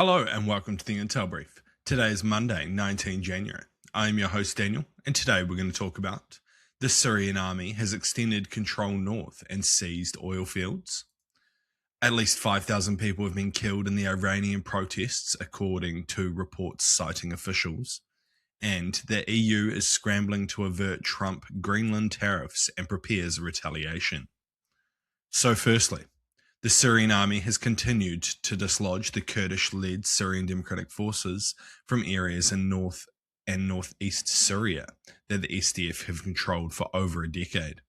Hello and welcome to the Intel Brief. Today is Monday, 19 January. I am your host Daniel, and today we're going to talk about the Syrian army has extended control north and seized oil fields. At least 5,000 people have been killed in the Iranian protests, according to reports citing officials. And the EU is scrambling to avert Trump Greenland tariffs and prepares retaliation. So firstly, the Syrian army has continued to dislodge the Kurdish-led Syrian Democratic Forces from areas in north and northeast Syria that the SDF have controlled for over a decade.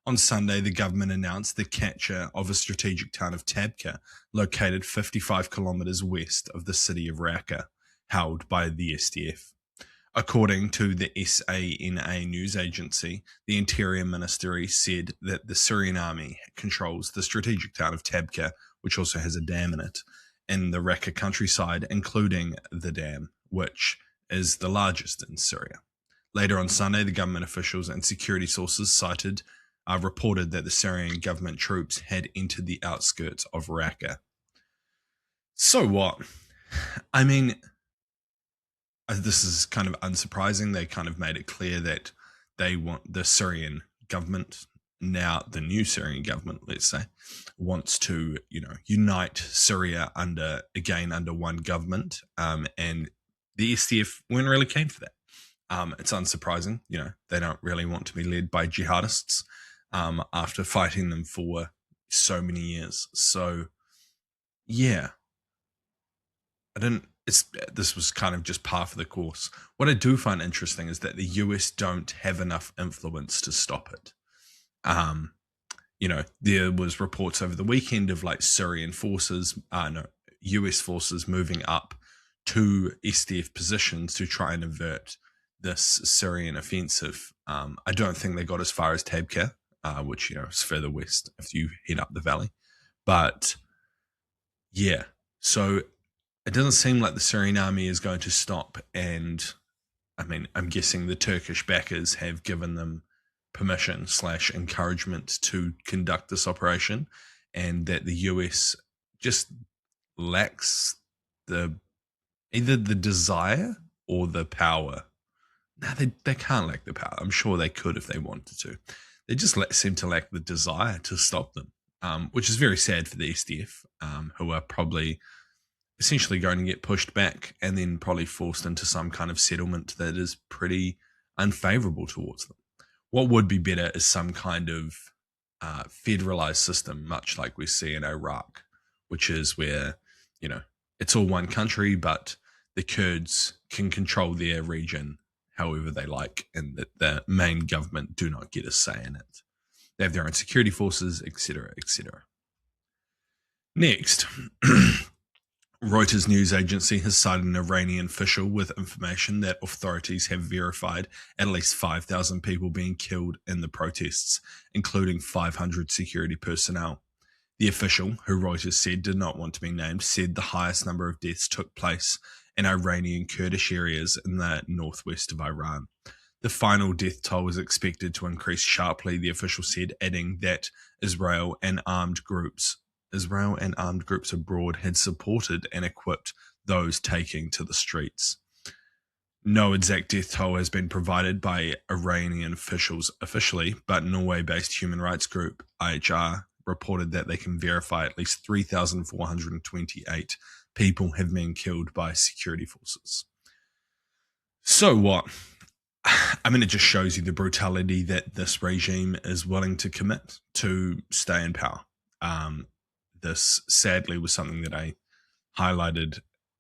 On Sunday, the government announced the capture of a strategic town of Tabqa, located 55 kilometers west of the city of Raqqa, held by the SDF. According to the SANA news agency, the Interior Ministry said that the Syrian army controls the strategic town of Tabqa, which also has a dam in it, in the Raqqa countryside, including the dam, which is the largest in Syria. Later on Sunday, the government officials and security sources reported that the Syrian government troops had entered the outskirts of Raqqa. So what? I mean, this is kind of unsurprising. They kind of made it clear that they want the Syrian government, now the new Syrian government, let's say, wants to, unite Syria under one government. And the SDF weren't really keen for that. It's unsurprising. They don't really want to be led by jihadists after fighting them for so many years. So, yeah, this was kind of just par for the course. What I do find interesting is that the US don't have enough influence to stop it. There was reports over the weekend of Syrian forces, US forces moving up to SDF positions to try and avert this Syrian offensive. I don't think they got as far as Tabqa, which, is further west if you head up the valley. But yeah, so it doesn't seem like the Syrian army is going to stop, and I'm guessing the Turkish backers have given them permission / encouragement to conduct this operation, and that the US just lacks either the desire or the power. No, they can't lack the power. I'm sure they could if they wanted to. They just seem to lack the desire to stop them, which is very sad for the SDF, who are probably essentially going to get pushed back and then probably forced into some kind of settlement that is pretty unfavorable towards them. What would be better is some kind of federalized system, much like we see in Iraq, which is where, it's all one country, but the Kurds can control their region however they like, and that the main government do not get a say in it. They have their own security forces, etc., etc. Next, Reuters news agency has cited an Iranian official with information that authorities have verified at least 5,000 people being killed in the protests, including 500 security personnel. The official, who Reuters said did not want to be named, said the highest number of deaths took place in Iranian Kurdish areas in the northwest of Iran. The final death toll is expected to increase sharply, the official said, adding that Israel and armed groups abroad had supported and equipped those taking to the streets. No exact death toll has been provided by Iranian officials officially, but Norway-based human rights group IHR reported that they can verify at least 3,428 people have been killed by security forces. So what? It just shows you the brutality that this regime is willing to commit to stay in power. This sadly was something that I highlighted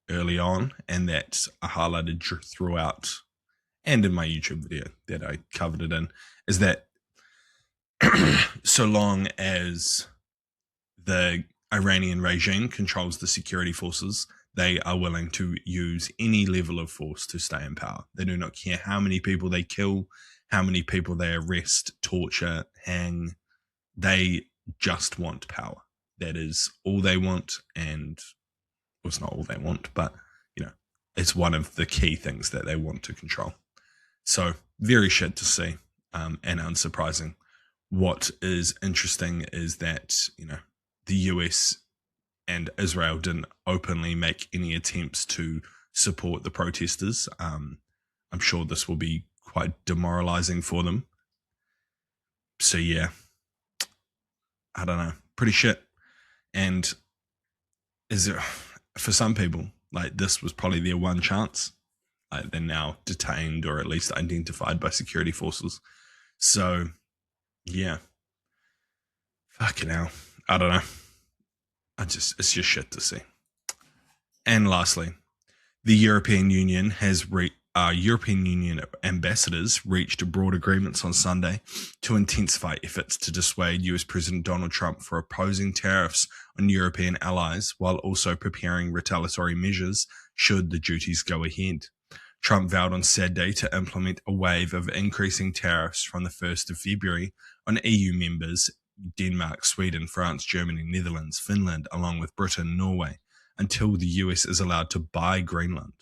early on, and that I highlighted throughout and in my YouTube video that I covered it in, is that so long as the Iranian regime controls the security forces, they are willing to use any level of force to stay in power. They do not care how many people they kill, how many people they arrest, torture, hang. They just want power. That is all they want, and well, it's not all they want, but it's one of the key things that they want to control. So very shit to see, and unsurprising. What is interesting is that the US and Israel didn't openly make any attempts to support the protesters. I'm sure this will be quite demoralizing for them. So yeah, I don't know, pretty shit. And is there, for some people, like this was probably their one chance. They're now detained or at least identified by security forces. So yeah, fucking hell, I don't know. It's just shit to see. And lastly, the European Union European Union ambassadors reached broad agreements on Sunday to intensify efforts to dissuade US President Donald Trump from opposing tariffs on European allies while also preparing retaliatory measures should the duties go ahead. Trump vowed on Saturday to implement a wave of increasing tariffs from the 1st of February on EU members Denmark, Sweden, France, Germany, Netherlands, Finland, along with Britain, Norway, until the US is allowed to buy Greenland,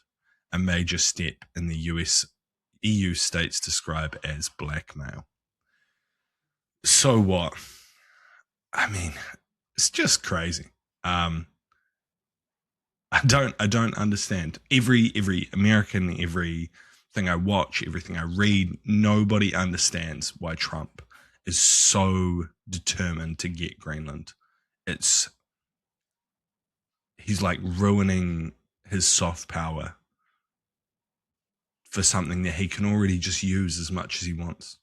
a major step in the EU states describe as blackmail. So what? I mean, it's just crazy. I don't understand. Every American, everything I watch, everything I read, nobody understands why Trump is so determined to get Greenland. He's like ruining his soft power for something that he can already just use as much as he wants.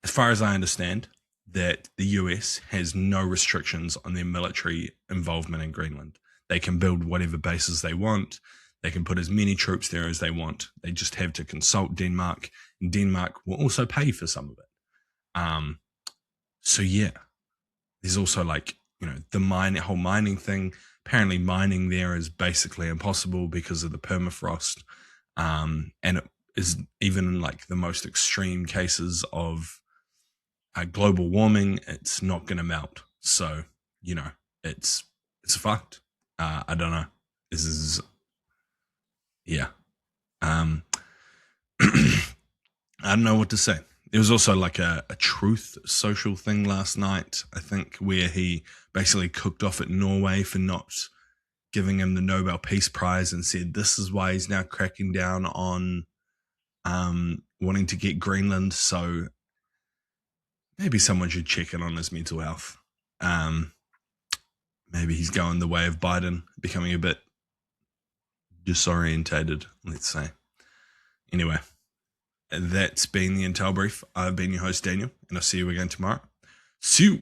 As far as I understand, that the US has no restrictions on their military involvement in Greenland. They can build whatever bases they want. They can put as many troops there as they want. They just have to consult Denmark, and Denmark will also pay for some of it. So yeah, there's also like, the whole mining thing. Apparently mining there is basically impossible because of the permafrost. And it is even in like the most extreme cases of global warming, it's not going to melt. So, it's fucked. I don't know. This is, yeah. I don't know what to say. There was also like a truth social thing last night, I think, where he basically cooked off at Norway for not giving him the Nobel Peace Prize and said this is why he's now cracking down on wanting to get Greenland. So maybe someone should check in on his mental health. Maybe he's going the way of Biden, becoming a bit disorientated, let's say. Anyway, that's been the Intel Brief. I've been your host, Daniel, and I'll see you again tomorrow. See you.